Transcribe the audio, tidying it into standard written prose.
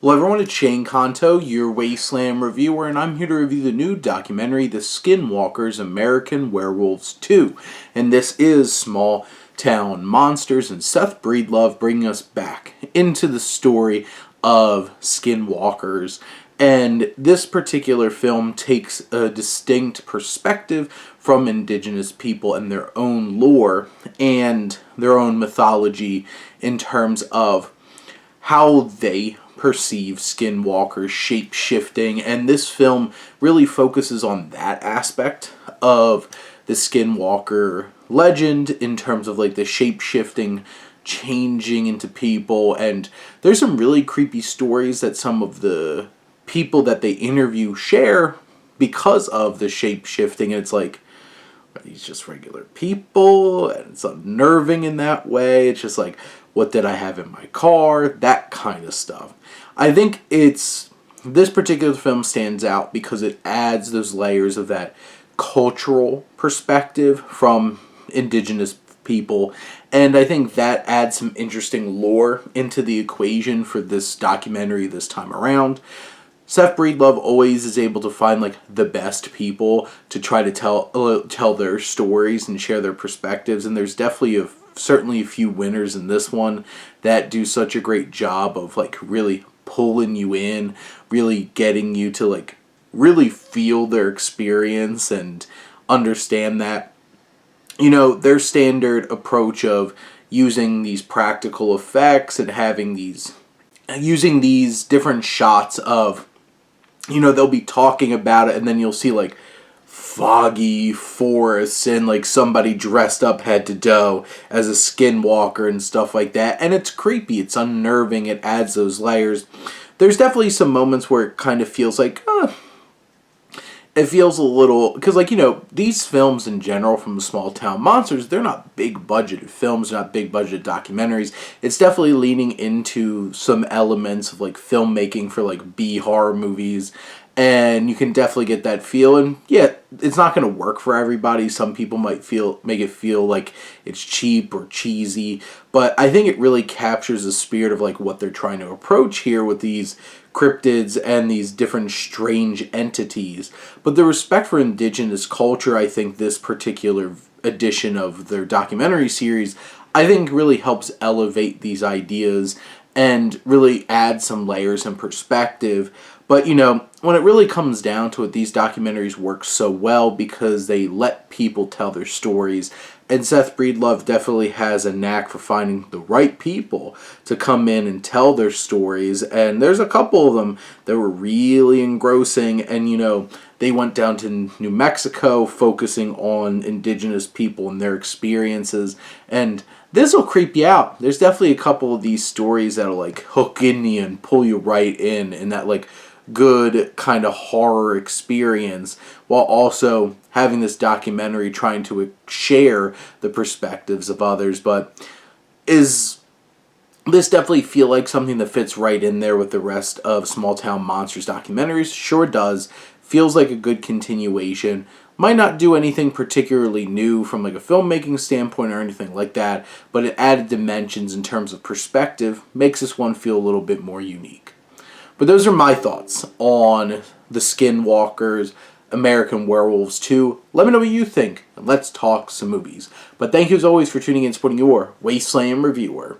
Hello everyone, it's Shane Kanto, your Wasteland reviewer, and I'm here to review the new documentary, The Skinwalkers, American Werewolves 2. And this is Small Town Monsters, and Seth Breedlove bringing us back into the story of Skinwalkers. And this particular film takes a distinct perspective from Indigenous people and their own lore and their own mythology in terms of how they perceive skinwalkers, shape-shifting, and this film really focuses on that aspect of the skinwalker legend in terms of like the shape-shifting, changing into people. And there's some really creepy stories that some of the people that they interview share because of the shape-shifting. It's like, are these just regular people? And it's unnerving in that way. It's just like, what did I have in my car? That kind of stuff. I think this particular film stands out because it adds those layers of that cultural perspective from Indigenous people, and I think that adds some interesting lore into the equation for this documentary this time around. Seth Breedlove always is able to find like the best people to try to tell their stories and share their perspectives, and there's definitely certainly a few winners in this one that do such a great job of like really pulling you in, really getting you to like really feel their experience and understand that, you know, their standard approach of using these practical effects and using these different shots of, you know, they'll be talking about it and then you'll see like foggy forests and like somebody dressed up head to toe as a skinwalker and stuff like that, and it's creepy, it's unnerving, it adds those layers. There's definitely some moments where it kind of feels like it feels a little, because like, you know, these films in general from Small Town Monsters, they're not big budgeted films, not big budgeted documentaries. It's definitely leaning into some elements of like filmmaking for like B horror movies, and you can definitely get that feel. And yeah, it's not going to work for everybody. Some people might make it feel like it's cheap or cheesy, but I think it really captures the spirit of like what they're trying to approach here with these cryptids and these different strange entities. But the respect for Indigenous culture, I think this particular edition of their documentary series, I think really helps elevate these ideas and really add some layers and perspective. But, you know, when it really comes down to it, these documentaries work so well because they let people tell their stories. And Seth Breedlove definitely has a knack for finding the right people to come in and tell their stories. And there's a couple of them that were really engrossing. And, you know, they went down to New Mexico focusing on Indigenous people and their experiences. And this will creep you out. There's definitely a couple of these stories that'll like hook in you and pull you right in that like good kind of horror experience, while also having this documentary trying to share the perspectives of others. But is this definitely feel like something that fits right in there with the rest of Small Town Monsters documentaries? Sure does. Feels like a good continuation. Might not do anything particularly new from like a filmmaking standpoint or anything like that, but it added dimensions in terms of perspective, makes this one feel a little bit more unique. But those are my thoughts on The Skinwalkers, American Werewolves 2. Let me know what you think, and let's talk some movies. But thank you as always for tuning in and supporting your Wasteland reviewer.